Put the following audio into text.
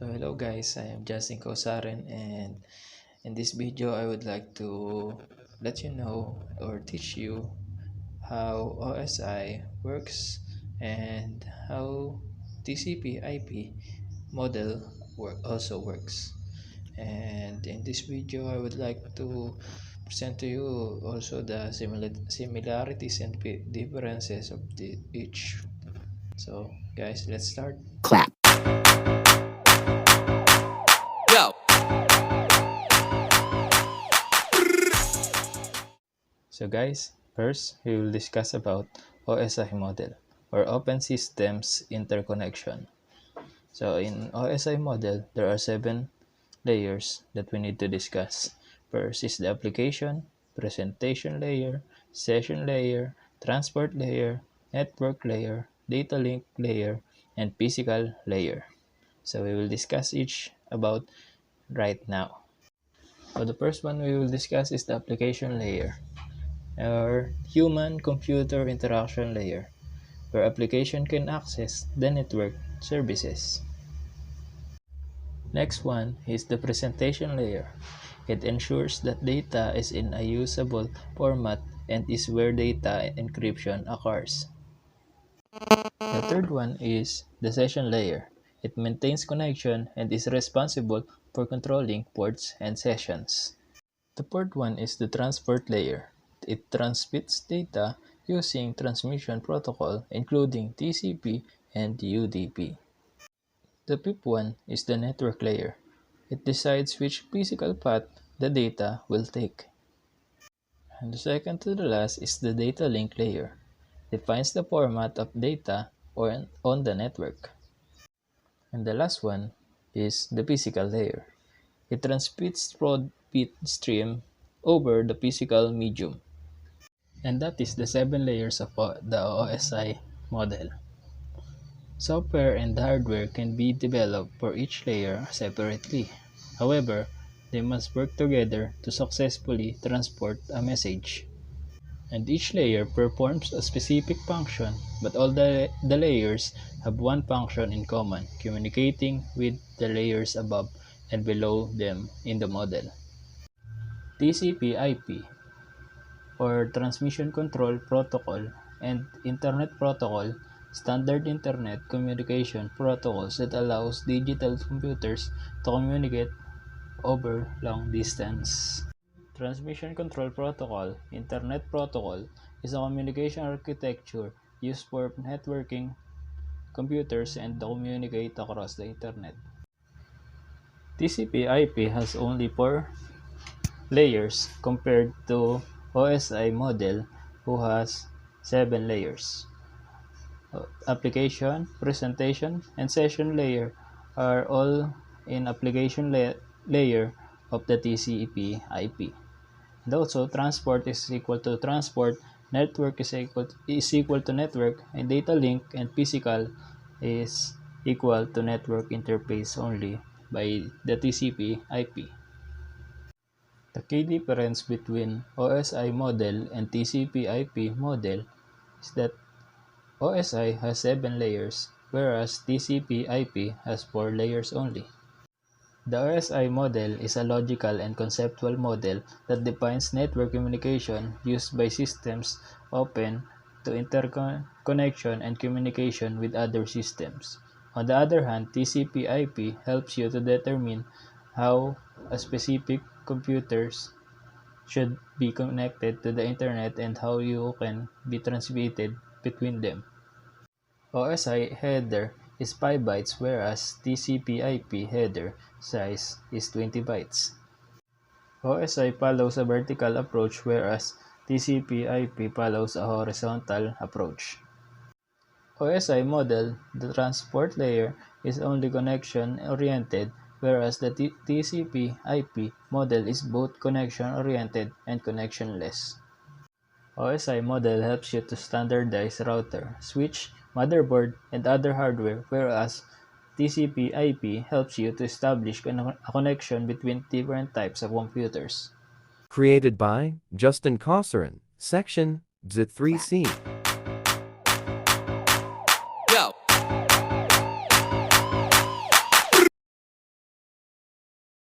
So hello guys, I am Justin Kausaren, and in this video I would like to let you know or teach you how OSI works and how TCP IP model also works. And in this video I would like to present to you also the similarities and differences of each. So guys, let's start. Clap. Go. So guys, first we will discuss about OSI model or Open Systems Interconnection. So in OSI model, there are 7 layers that we need to discuss. First is the application, presentation layer, session layer, transport layer, network layer, data link layer, and physical layer. So we will discuss each about right now. So the first one we will discuss is the application layer, or human-computer interaction layer, where application can access the network services. Next one is the presentation layer. It ensures that data is in a usable format and is where data encryption occurs. The third one is the session layer. It maintains connection and is responsible for controlling ports and sessions. The fourth one is the transport layer. It transmits data using transmission protocol including TCP and UDP. The fifth one is the network layer. It decides which physical path the data will take. And the second to the last is the data link layer. It defines the format of data on the network. And the last one is the physical layer. It transmits broad bit stream over the physical medium. And that is the 7 layers of the OSI model. Software and hardware can be developed for each layer separately. However, they must work together to successfully transport a message. And each layer performs a specific function, but all the layers have one function in common, communicating with the layers above and below them in the model. TCP/IP, or Transmission Control Protocol, and Internet Protocol, standard internet communication protocols that allows digital computers to communicate over long distance. Transmission Control Protocol, Internet Protocol, is a communication architecture used for networking computers and to communicate across the internet. TCP/IP has only 4 layers compared to OSI model who has 7 layers. Application, presentation, and session layer are all in application layer of the TCP/IP. And also, transport is equal to transport, network is equal to network, and data link and physical is equal to network interface only by the TCP/IP. The key difference between OSI model and TCP/IP model is that OSI has 7 layers, whereas TCP/IP has 4 layers only. The OSI model is a logical and conceptual model that defines network communication used by systems open to interconnection and communication with other systems. On the other hand, TCP/IP helps you to determine how a specific computers should be connected to the internet and how you can be transmitted between them. OSI header is 5 bytes, whereas TCP/IP header size is 20 bytes. OSI follows a vertical approach, whereas TCP/IP follows a horizontal approach. OSI model, the transport layer, is only connection-oriented, whereas the TCP/IP model is both connection-oriented and connectionless. OSI model helps you to standardize router, switch, motherboard, and other hardware, whereas TCP/IP helps you to establish a connection between different types of computers. Created by Justin Kausaren, Section Z3C.